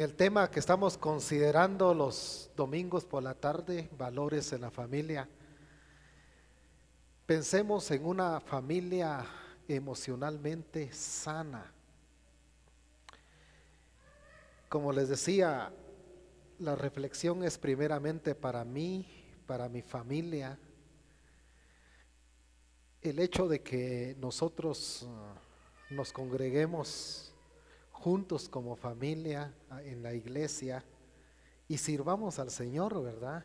El tema que estamos considerando los domingos por la tarde, valores en la familia. Pensemos en una familia emocionalmente sana. Como les decía, la reflexión es primeramente para mí, para mi familia. El hecho de que nosotros nos congreguemos juntos como familia en la iglesia y sirvamos al Señor, ¿verdad?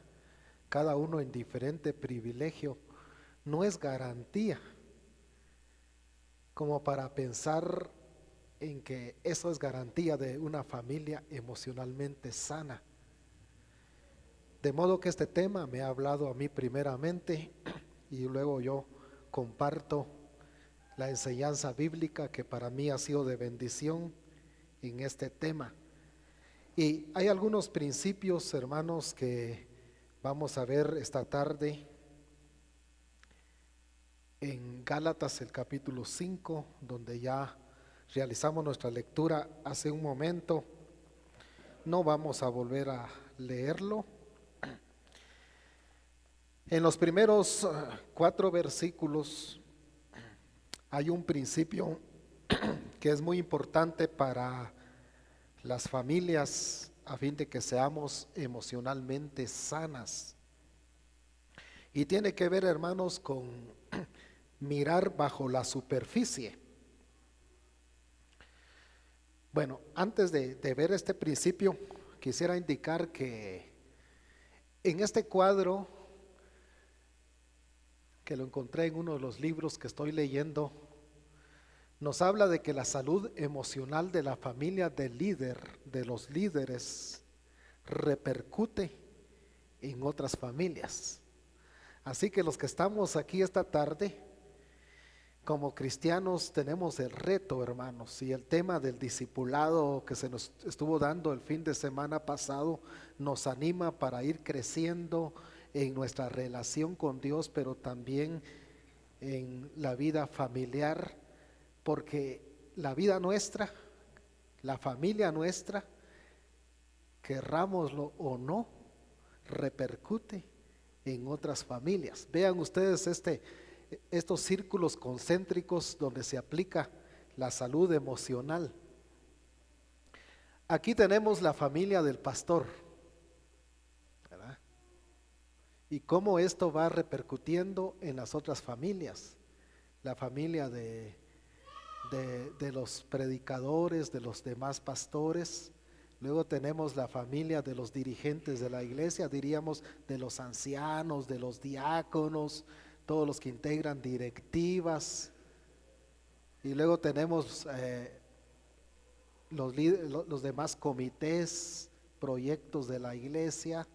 Cada uno en diferente privilegio, no es garantía como para pensar en que eso es garantía de una familia emocionalmente sana. De modo que este tema me ha hablado a mí primeramente y luego yo comparto la enseñanza bíblica que para mí ha sido de bendición en este tema. Y hay algunos principios, hermanos, que vamos a ver esta tarde en Gálatas el capítulo 5, donde ya realizamos nuestra lectura hace un momento. No vamos a volver a leerlo. En los primeros 4 versículos hay un principio que es muy importante para las familias a fin de que seamos emocionalmente sanas. Y tiene que ver, hermanos, con mirar bajo la superficie. Bueno, antes de ver este principio, quisiera indicar que en este cuadro, que lo encontré en uno de los libros que estoy leyendo, nos habla de que la salud emocional de la familia del líder, de los líderes, repercute en otras familias. Así que los que estamos aquí esta tarde, como cristianos, tenemos el reto, hermanos, y el tema del discipulado que se nos estuvo dando el fin de semana pasado nos anima para ir creciendo en nuestra relación con Dios, pero también en la vida familiar, porque la vida nuestra, la familia nuestra, querrámoslo o no, repercute en otras familias. Vean ustedes estos círculos concéntricos donde se aplica la salud emocional. Aquí tenemos la familia del pastor, ¿verdad? Y cómo esto va repercutiendo en las otras familias. La familia de los predicadores, de los demás pastores. Luego tenemos la familia de los dirigentes de la iglesia, diríamos de los ancianos, de los diáconos, todos los que integran directivas. Y luego tenemos los demás comités, proyectos de la iglesia.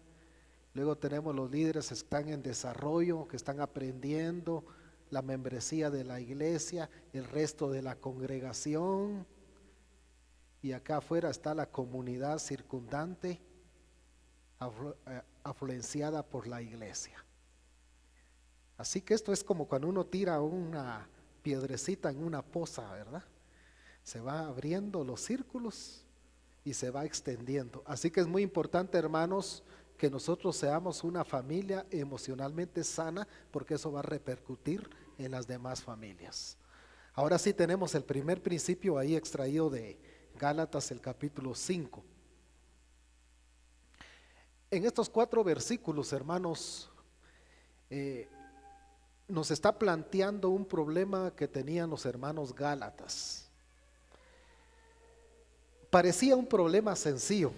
Luego tenemos los líderes que están en desarrollo, que están aprendiendo, la membresía de la iglesia, el resto de la congregación. Y acá afuera está la comunidad circundante, afluenciada por la iglesia. Así que esto es como cuando uno tira una piedrecita en una poza, ¿verdad? Se va abriendo los círculos y se va extendiendo. Así que es muy importante, hermanos, que nosotros seamos una familia emocionalmente sana, porque eso va a repercutir en las demás familias. Ahora sí tenemos el primer principio ahí extraído de Gálatas el capítulo 5. En estos 4 versículos, hermanos, eh, nos está planteando un problema que tenían los hermanos Gálatas. Parecía un problema sencillo.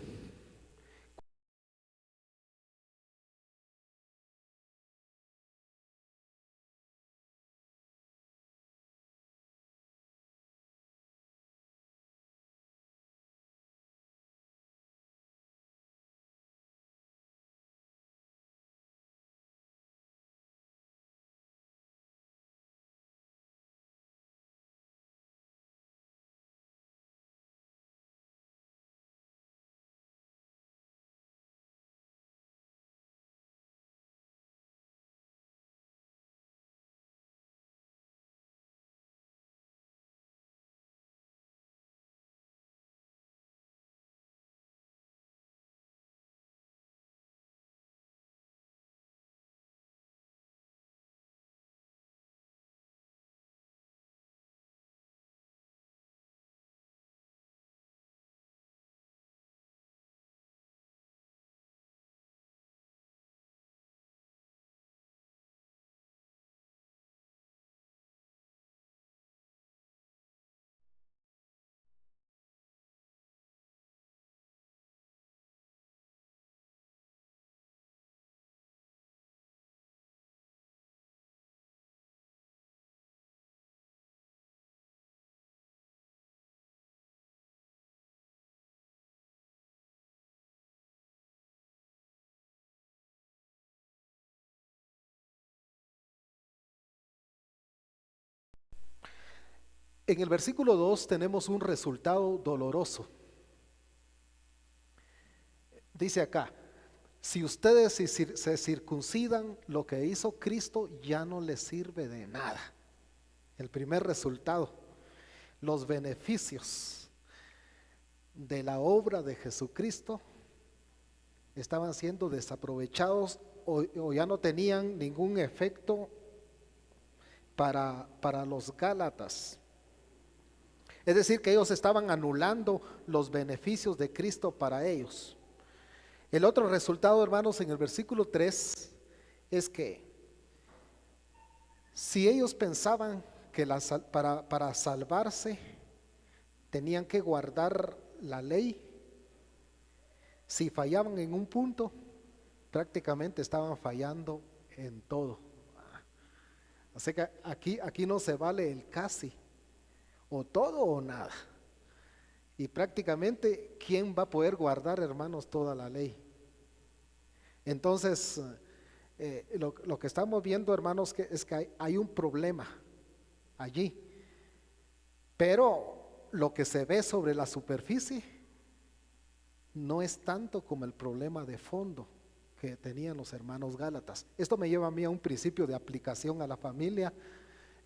En el versículo 2 tenemos un resultado doloroso. Dice acá, si ustedes se circuncidan, lo que hizo Cristo ya no les sirve de nada. El primer resultado, los beneficios de la obra de Jesucristo estaban siendo desaprovechados o ya no tenían ningún efecto para los Gálatas. Es decir, que ellos estaban anulando los beneficios de Cristo para ellos. El otro resultado, hermanos, en el versículo 3 es que si ellos pensaban que para salvarse tenían que guardar la ley, si fallaban en un punto, prácticamente estaban fallando en todo. Así que aquí no se vale el casi, o todo o nada. Y prácticamente, ¿quién va a poder guardar, hermanos, toda la ley? Entonces, lo que estamos viendo, hermanos, es que hay un problema allí. Pero lo que se ve sobre la superficie no es tanto como el problema de fondo que tenían los hermanos Gálatas. Esto me lleva a mí a un principio de aplicación a la familia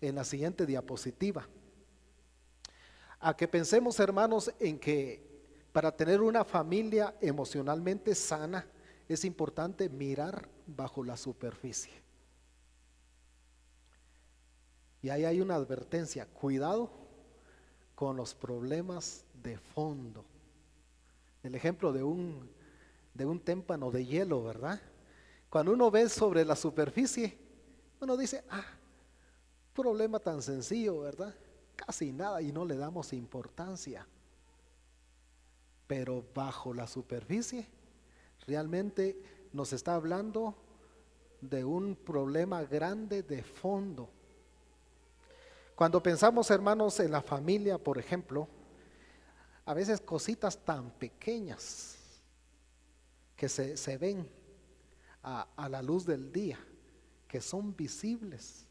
en la siguiente diapositiva. A que pensemos, hermanos, en que para tener una familia emocionalmente sana es importante mirar bajo la superficie. Y ahí hay una advertencia: cuidado con los problemas de fondo. El ejemplo de un témpano de hielo, ¿verdad? Cuando uno ve sobre la superficie, uno dice, problema tan sencillo, ¿verdad? Casi nada, y no le damos importancia. Pero bajo la superficie realmente nos está hablando de un problema grande de fondo. Cuando pensamos, hermanos, en la familia, por ejemplo, a veces cositas tan pequeñas que se ven a la luz del día, que son visibles,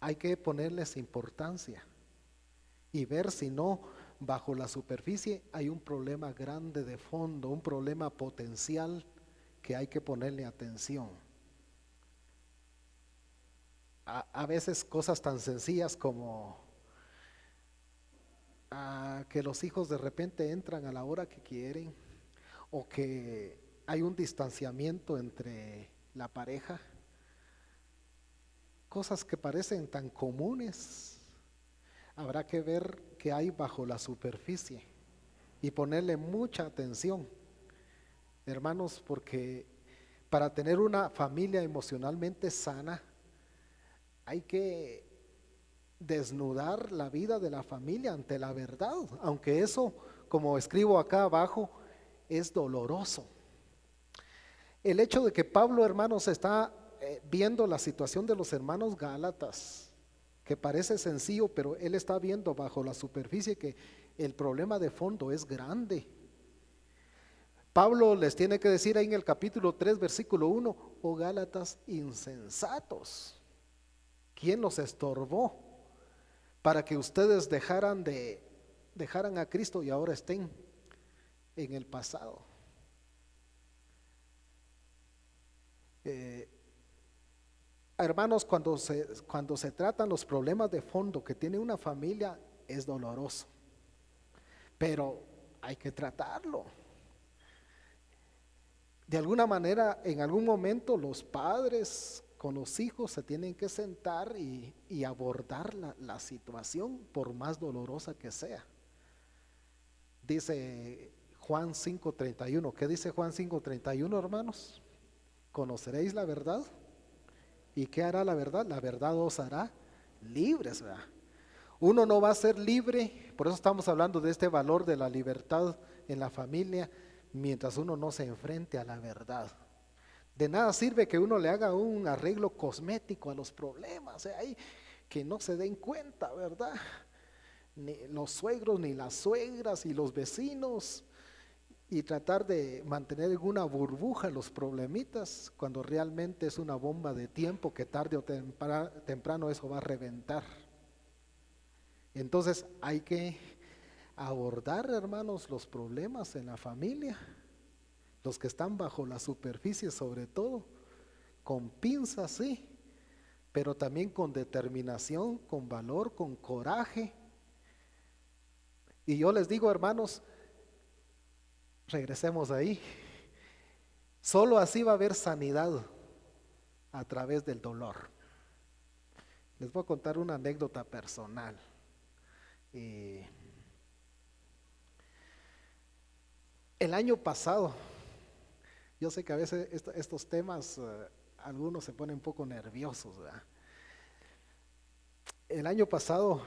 hay que ponerles importancia y ver si no bajo la superficie hay un problema grande de fondo, un problema potencial que hay que ponerle atención. A veces cosas tan sencillas como que los hijos de repente entran a la hora que quieren, o que hay un distanciamiento entre la pareja, cosas que parecen tan comunes. Habrá que ver qué hay bajo la superficie y ponerle mucha atención, hermanos, porque para tener una familia emocionalmente sana hay que desnudar la vida de la familia ante la verdad, aunque eso, como escribo acá abajo, es doloroso. El hecho de que Pablo, hermanos, está viendo la situación de los hermanos Gálatas, que parece sencillo, pero él está viendo bajo la superficie que el problema de fondo es grande. Pablo les tiene que decir ahí en el capítulo 3, versículo 1, oh Gálatas insensatos, ¿quién los estorbó para que ustedes dejaran a Cristo y ahora estén en el pasado? Hermanos, cuando se tratan los problemas de fondo que tiene una familia, es doloroso, pero hay que tratarlo. De alguna manera, en algún momento los padres con los hijos se tienen que sentar y abordar la situación, por más dolorosa que sea. Dice Juan 5:31. ¿Qué dice Juan 5:31, hermanos? Conoceréis la verdad. ¿Y qué hará la verdad? La verdad os hará libres, ¿verdad? Uno no va a ser libre, por eso estamos hablando de este valor de la libertad en la familia, mientras uno no se enfrente a la verdad. De nada sirve que uno le haga un arreglo cosmético a los problemas, ahí, que no se den cuenta, ¿verdad? Ni los suegros, ni las suegras, y los vecinos, y tratar de mantener en una burbuja los problemitas, cuando realmente es una bomba de tiempo que tarde o temprano eso va a reventar. Entonces hay que abordar, hermanos, los problemas en la familia, los que están bajo la superficie sobre todo, con pinzas, sí, pero también con determinación, con valor, con coraje. Y yo les digo, hermanos, regresemos ahí. Solo así va a haber sanidad a través del dolor. Les voy a contar una anécdota personal. Eh, el año pasado, yo sé que a veces estos temas, algunos se ponen un poco nerviosos, ¿verdad? El año pasado,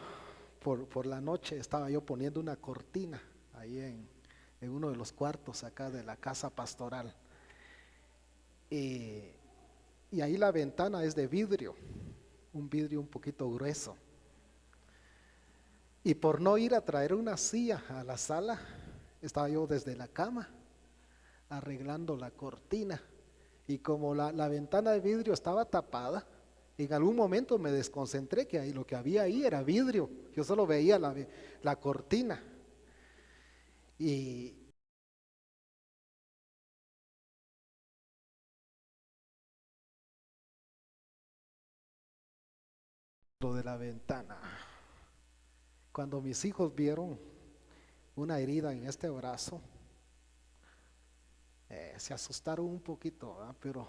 por la noche, estaba yo poniendo una cortina ahí en uno de los cuartos acá de la casa pastoral. Y, y ahí la ventana es de vidrio, un vidrio un poquito grueso. Y por no ir a traer una silla a la sala, estaba yo desde la cama arreglando la cortina. Y como la ventana de vidrio estaba tapada, en algún momento me desconcentré que ahí, lo que había ahí era vidrio. Yo solo veía la cortina. Y lo de la ventana. Cuando mis hijos vieron una herida en este brazo, se asustaron un poquito, ¿verdad? Pero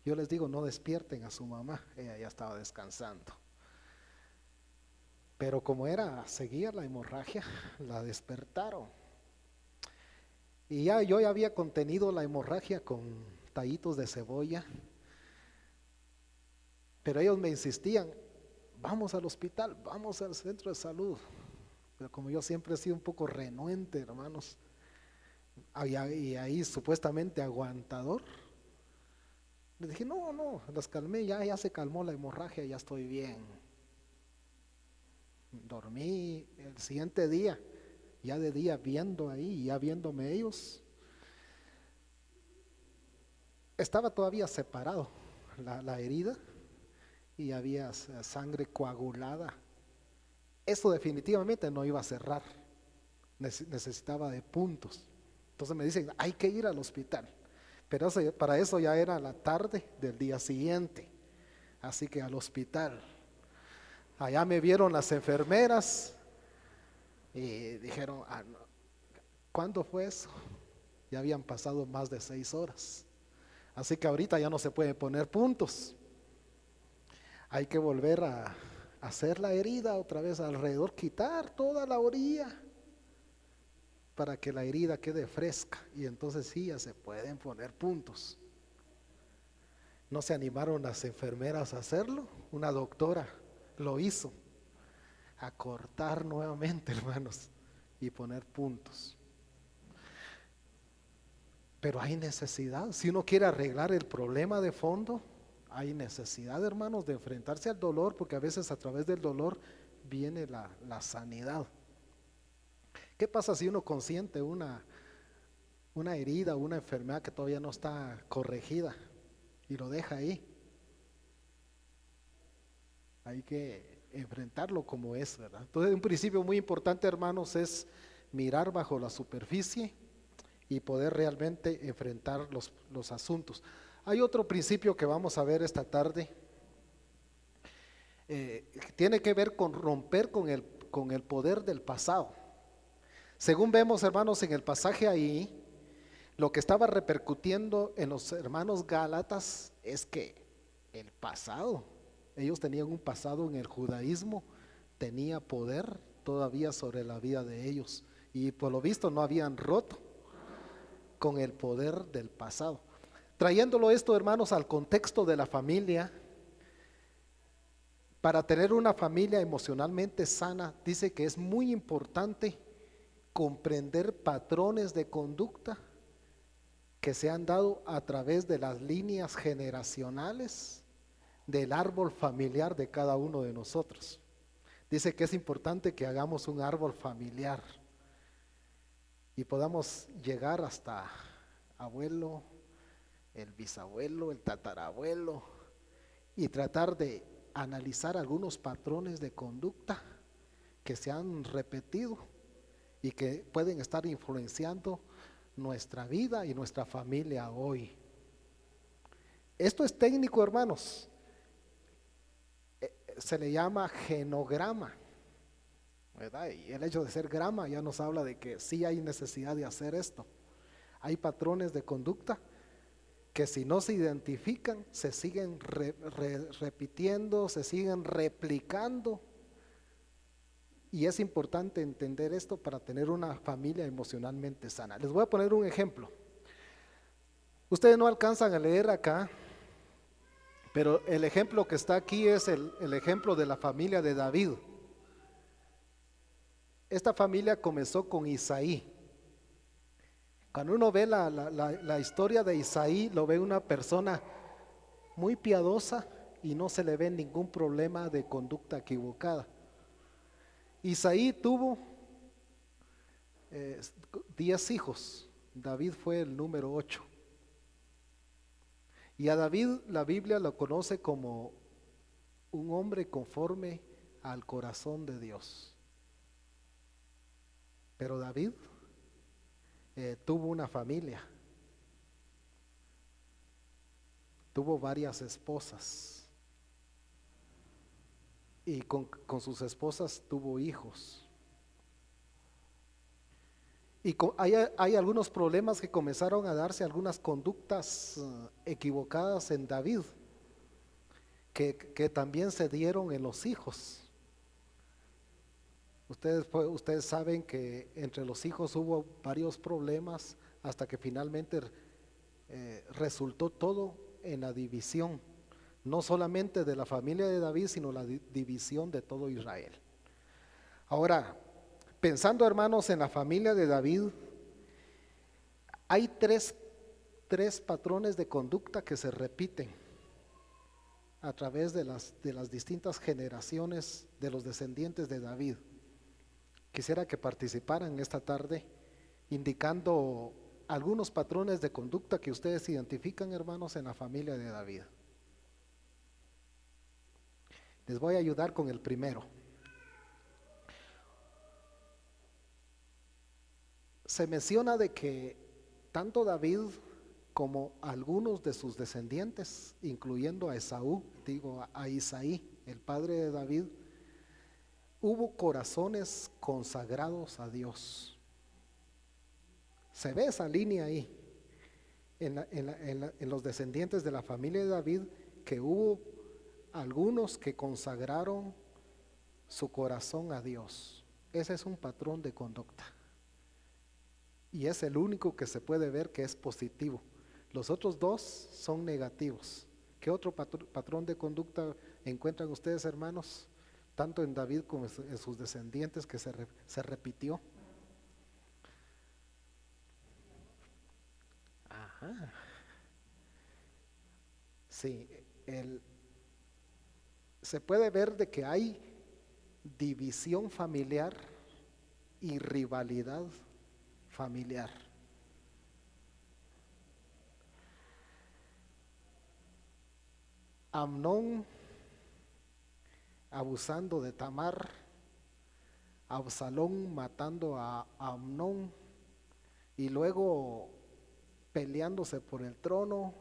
yo les digo, no despierten a su mamá, ella ya estaba descansando. Pero como era, seguía la hemorragia, la despertaron. Y ya yo ya había contenido la hemorragia con tallitos de cebolla, pero ellos me insistían, vamos al hospital, vamos al centro de salud. Pero como yo siempre he sido un poco renuente, hermanos, y ahí supuestamente aguantador, les dije, no, no, las calmé, ya se calmó la hemorragia, ya estoy bien. Dormí el siguiente día, ya de día viendo ahí, ya viéndome ellos, estaba todavía separado la herida y había sangre coagulada. Eso definitivamente no iba a cerrar, necesitaba de puntos. Entonces me dicen, hay que ir al hospital. Pero para eso ya era la tarde del día siguiente. Así que al hospital. Allá me vieron las enfermeras y dijeron, no, ¿cuándo fue eso? Ya habían pasado más de 6 horas. Así que ahorita ya no se puede poner puntos. Hay que volver a hacer la herida otra vez alrededor, quitar toda la orilla para que la herida quede fresca y entonces sí ya se pueden poner puntos. No se animaron las enfermeras a hacerlo, una doctora lo hizo, a cortar nuevamente, hermanos, y poner puntos. Pero hay necesidad, si uno quiere arreglar el problema de fondo, hay necesidad, hermanos, de enfrentarse al dolor, porque a veces a través del dolor viene la sanidad. ¿Qué pasa si uno consiente una herida, una enfermedad que todavía no está corregida y lo deja ahí? Hay que enfrentarlo como es, ¿verdad? Entonces, un principio muy importante, hermanos, es mirar bajo la superficie y poder realmente enfrentar los asuntos. Hay otro principio que vamos a ver esta tarde, que tiene que ver con romper con el poder del pasado. Según vemos, hermanos, en el pasaje ahí, lo que estaba repercutiendo en los hermanos Gálatas es que el pasado, ellos tenían un pasado en el judaísmo, tenía poder todavía sobre la vida de ellos y por lo visto no habían roto con el poder del pasado. Trayéndolo esto, hermanos, al contexto de la familia, para tener una familia emocionalmente sana, dice que es muy importante comprender patrones de conducta que se han dado a través de las líneas generacionales del árbol familiar de cada uno de nosotros. Dice que es importante que hagamos un árbol familiar y podamos llegar hasta abuelo, el bisabuelo, el tatarabuelo y tratar de analizar algunos patrones de conducta que se han repetido y que pueden estar influenciando nuestra vida y nuestra familia hoy. Esto es técnico, hermanos. Se le llama genograma, ¿verdad? Y el hecho de ser grama ya nos habla de que sí hay necesidad de hacer esto. Hay patrones de conducta que si no se identifican, se siguen repitiendo, se siguen replicando. Y es importante entender esto para tener una familia emocionalmente sana. Les voy a poner un ejemplo. Ustedes no alcanzan a leer acá, pero el ejemplo que está aquí es el ejemplo de la familia de David. Esta familia comenzó con Isaí. Cuando uno ve la historia de Isaí, lo ve una persona muy piadosa y no se le ve ningún problema de conducta equivocada. Isaí tuvo 10 hijos, David fue el número 8. Y a David la Biblia lo conoce como un hombre conforme al corazón de Dios. Pero David tuvo una familia, tuvo varias esposas y con sus esposas tuvo hijos. Y hay algunos problemas que comenzaron a darse, algunas conductas equivocadas en David, que también se dieron en los hijos. Ustedes saben que entre los hijos hubo varios problemas hasta que finalmente resultó todo en la división, no solamente de la familia de David, sino la división de todo Israel. Ahora, pensando, hermanos, en la familia de David, hay tres patrones de conducta que se repiten a través de las distintas generaciones de los descendientes de David. Quisiera que participaran esta tarde indicando algunos patrones de conducta que ustedes identifican, hermanos, en la familia de David. Les voy a ayudar con el primero. Se menciona de que tanto David como algunos de sus descendientes, incluyendo a Esaú, a Isaí, el padre de David, hubo corazones consagrados a Dios. Se ve esa línea ahí en los descendientes de la familia de David, que hubo algunos que consagraron su corazón a Dios. Ese es un patrón de conducta y es el único que se puede ver que es positivo. Los otros dos son negativos. ¿Qué otro patrón de conducta encuentran ustedes, hermanos? Tanto en David como en sus descendientes que se repitió. Ajá. Sí, se puede ver de que hay división familiar y rivalidad familiar. Amnón abusando de Tamar, Absalón matando a Amnón y luego peleándose por el trono,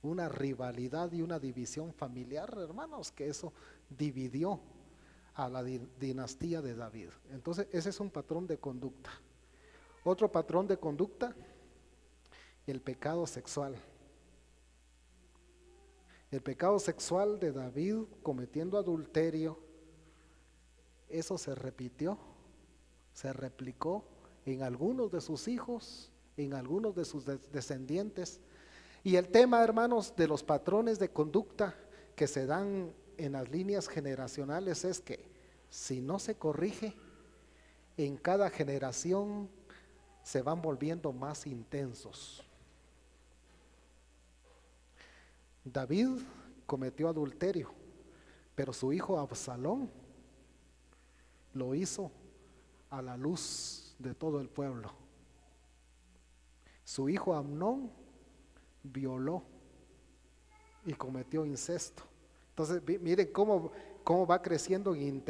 una rivalidad y una división familiar, hermanos, que eso dividió a la dinastía de David. Entonces ese es un patrón de conducta. Otro patrón de conducta, el pecado sexual. El pecado sexual de David cometiendo adulterio, eso se repitió, se replicó en algunos de sus hijos, en algunos de sus descendientes. Y el tema, hermanos, de los patrones de conducta que se dan en las líneas generacionales es que si no se corrige, en cada generación se van volviendo más intensos. David cometió adulterio, pero su hijo Absalón lo hizo a la luz de todo el pueblo. Su hijo Amnón violó y cometió incesto. Entonces miren cómo cómo va creciendo en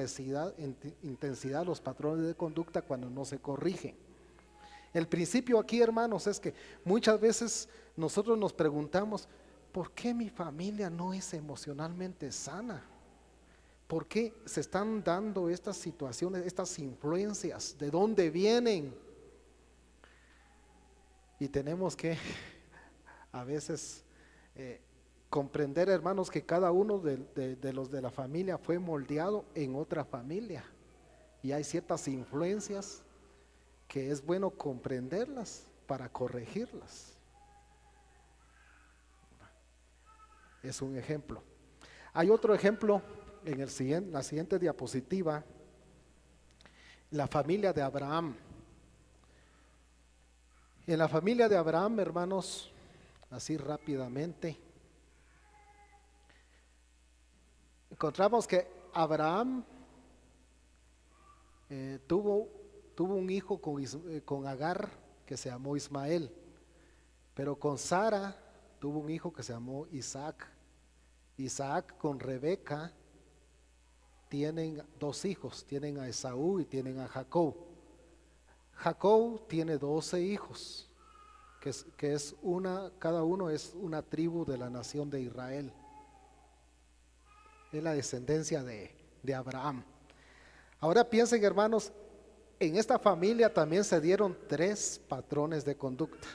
intensidad los patrones de conducta cuando no se corrigen. El principio aquí, hermanos, es que muchas veces nosotros nos preguntamos, ¿por qué mi familia no es emocionalmente sana? ¿Por qué se están dando estas situaciones, estas influencias? ¿De dónde vienen? Y tenemos que a veces comprender, hermanos, que cada uno de los de la familia fue moldeado en otra familia. Y hay ciertas influencias que es bueno comprenderlas para corregirlas. Es un ejemplo. Hay otro ejemplo en la siguiente diapositiva, la familia de Abraham. En la familia de Abraham, hermanos, así rápidamente, encontramos que Abraham tuvo un hijo con Agar que se llamó Ismael, pero con Sara tuvo un hijo que se llamó Isaac. Isaac con Rebeca tienen dos hijos, tienen a Esaú y tienen a Jacob. Jacob tiene 12 hijos, cada uno es una tribu de la nación de Israel. Es la descendencia de Abraham. Ahora piensen, hermanos, en esta familia también se dieron 3 patrones de conducta.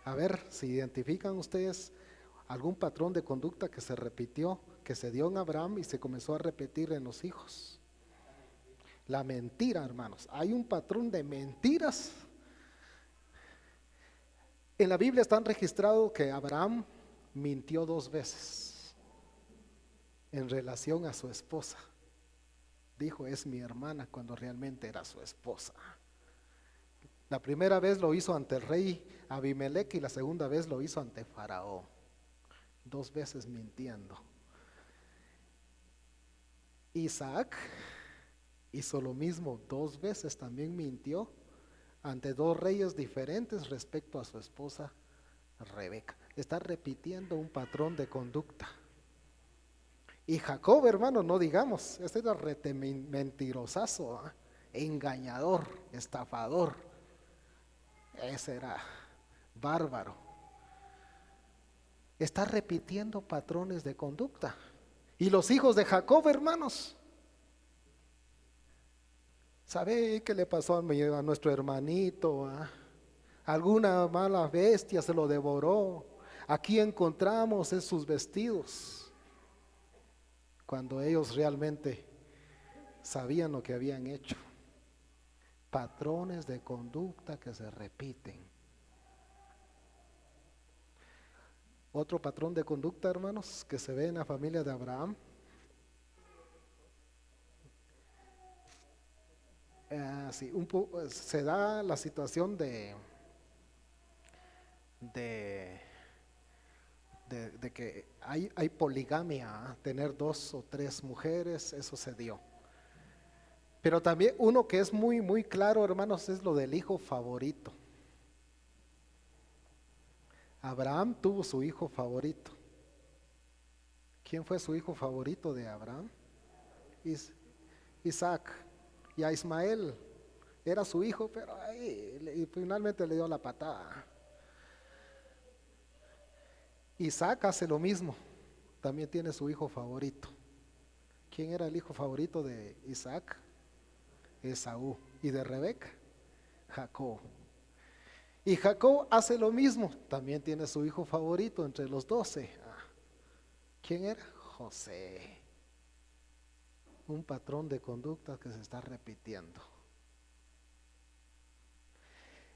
A ver si identifican ustedes algún patrón de conducta que se repitió, que se dio en Abraham y se comenzó a repetir en los hijos. La mentira, hermanos. Hay un patrón de mentiras. En la Biblia están registrados que Abraham mintió 2 veces en relación a su esposa. Dijo, es mi hermana, cuando realmente era su esposa. La primera vez lo hizo ante el rey Abimelech y la segunda vez lo hizo ante Faraón. 2 veces mintiendo. Isaac hizo lo mismo, 2 veces también mintió ante 2 reyes diferentes respecto a su esposa Rebeca. Está repitiendo un patrón de conducta. Y Jacob, hermano, no digamos, este era mentirosazo, engañador, estafador. Ese era bárbaro. Está repitiendo patrones de conducta. Y los hijos de Jacob, hermanos, ¿sabe qué le pasó a nuestro hermanito? Alguna mala bestia se lo devoró. Aquí encontramos sus vestidos, cuando ellos realmente sabían lo que habían hecho. Patrones de conducta que se repiten. Otro patrón de conducta, hermanos, que se ve en la familia de Abraham, se da la situación de que hay poligamia, tener 2 o 3 mujeres, eso se dio. Pero también uno que es muy, muy claro, hermanos, es lo del hijo favorito. Abraham tuvo su hijo favorito. ¿Quién fue su hijo favorito de Abraham? Isaac. Y a Ismael era su hijo, pero y finalmente le dio la patada. Isaac hace lo mismo, también tiene su hijo favorito. ¿Quién era el hijo favorito de Isaac? Esaú. ¿Y de Rebeca? Jacob. Y Jacob hace lo mismo, también tiene su hijo favorito entre los 12. ¿Quién era? José. Un patrón de conducta que se está repitiendo.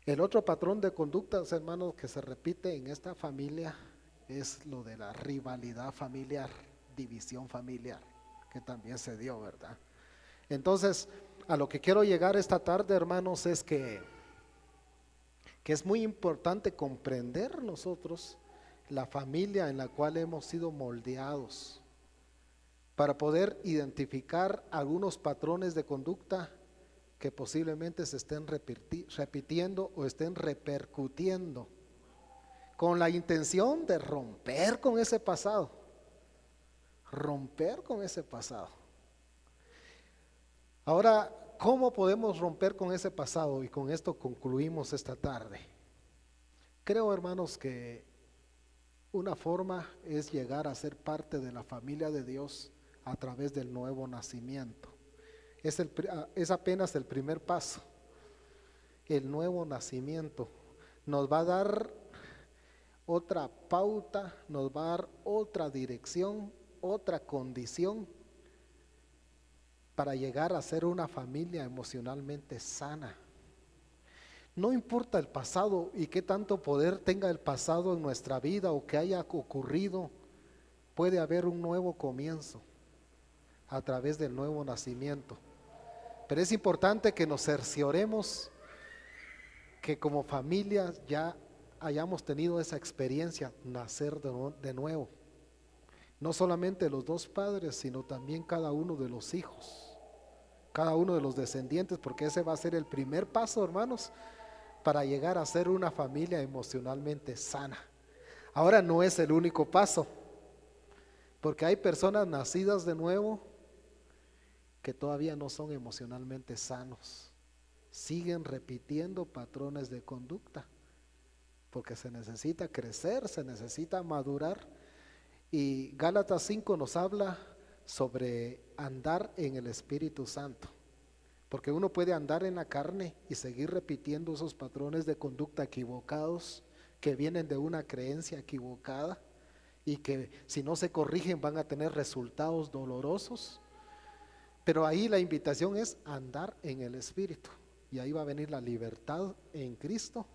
El otro patrón de conductas, hermanos, que se repite en esta familia es lo de la rivalidad familiar, división familiar, que también se dio, ¿verdad? Entonces, a lo que quiero llegar esta tarde, hermanos, es que es muy importante comprender nosotros la familia en la cual hemos sido moldeados, para poder identificar algunos patrones de conducta que posiblemente se estén repitiendo o estén repercutiendo, con la intención de romper con ese pasado. romper con ese pasado. Ahora, ¿cómo podemos romper con ese pasado? Y con esto concluimos esta tarde. Creo, hermanos, que una forma es llegar a ser parte de la familia de Dios a través del nuevo nacimiento. Es apenas el primer paso. El nuevo nacimiento nos va a dar otra pauta, nos va a dar otra dirección, otra condición para llegar a ser una familia emocionalmente sana. No importa el pasado y qué tanto poder tenga el pasado en nuestra vida o que haya ocurrido, puede haber un nuevo comienzo a través del nuevo nacimiento. Pero es importante que nos cercioremos que como familia ya hayamos tenido esa experiencia, nacer de nuevo. No solamente los dos padres, sino también cada uno de los hijos, cada uno de los descendientes, porque ese va a ser el primer paso, hermanos, para llegar a ser una familia emocionalmente sana. Ahora no es el único paso, porque hay personas nacidas de nuevo que todavía no son emocionalmente sanos. Siguen repitiendo patrones de conducta, porque se necesita crecer, se necesita madurar. Y Gálatas 5 nos habla sobre andar en el Espíritu Santo, porque uno puede andar en la carne y seguir repitiendo esos patrones de conducta equivocados que vienen de una creencia equivocada y que si no se corrigen van a tener resultados dolorosos. Pero ahí la invitación es andar en el Espíritu, y ahí va a venir la libertad en Cristo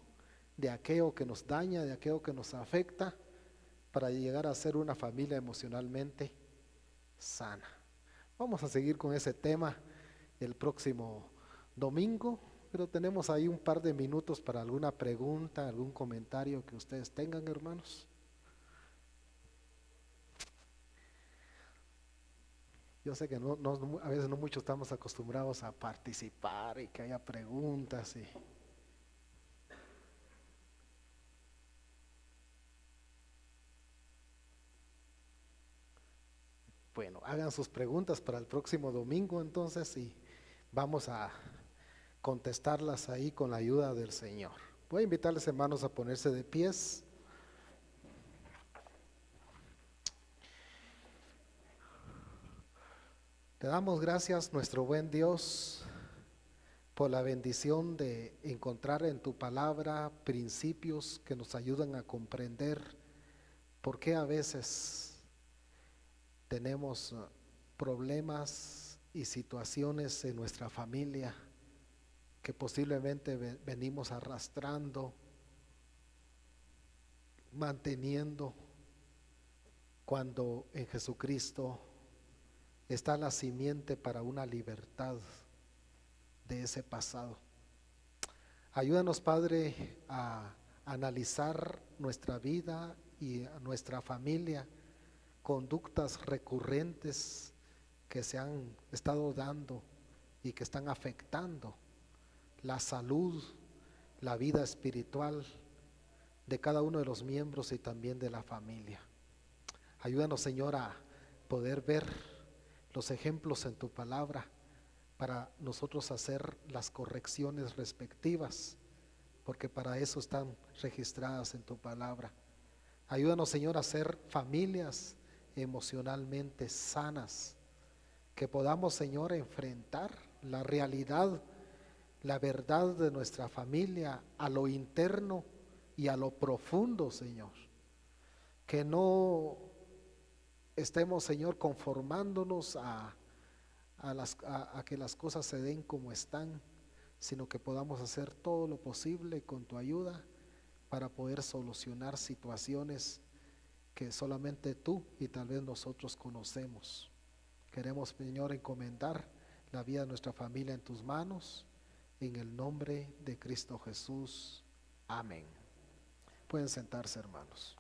de aquello que nos daña, de aquello que nos afecta, para llegar a ser una familia emocionalmente sana. Vamos a seguir con ese tema el próximo domingo, pero tenemos ahí un par de minutos para alguna pregunta, algún comentario que ustedes tengan, hermanos. Yo sé que a veces no muchos estamos acostumbrados a participar y que haya preguntas. Bueno, hagan sus preguntas para el próximo domingo entonces y vamos a contestarlas ahí con la ayuda del Señor. Voy a invitarles, hermanos, a ponerse de pies. Te damos gracias, nuestro buen Dios, por la bendición de encontrar en tu palabra principios que nos ayudan a comprender por qué a veces tenemos problemas y situaciones en nuestra familia que posiblemente venimos arrastrando, manteniendo, cuando en Jesucristo está la simiente para una libertad de ese pasado. Ayúdanos, Padre, a analizar nuestra vida y a nuestra familia, conductas recurrentes que se han estado dando y que están afectando la salud, la vida espiritual de cada uno de los miembros y también de la familia. Ayúdanos, Señor, a poder ver los ejemplos en tu palabra para nosotros hacer las correcciones respectivas, porque para eso están registradas en tu palabra. Ayúdanos, Señor, a ser familias emocionalmente sanas, que podamos, Señor, enfrentar la realidad, la verdad de nuestra familia a lo interno y a lo profundo, Señor. Que no estemos, Señor, conformándonos a que las cosas se den como están, sino que podamos hacer todo lo posible con tu ayuda para poder solucionar situaciones que solamente tú y tal vez nosotros conocemos. Queremos, Señor, encomendar la vida de nuestra familia en tus manos, en el nombre de Cristo Jesús. Amén. Pueden sentarse, hermanos.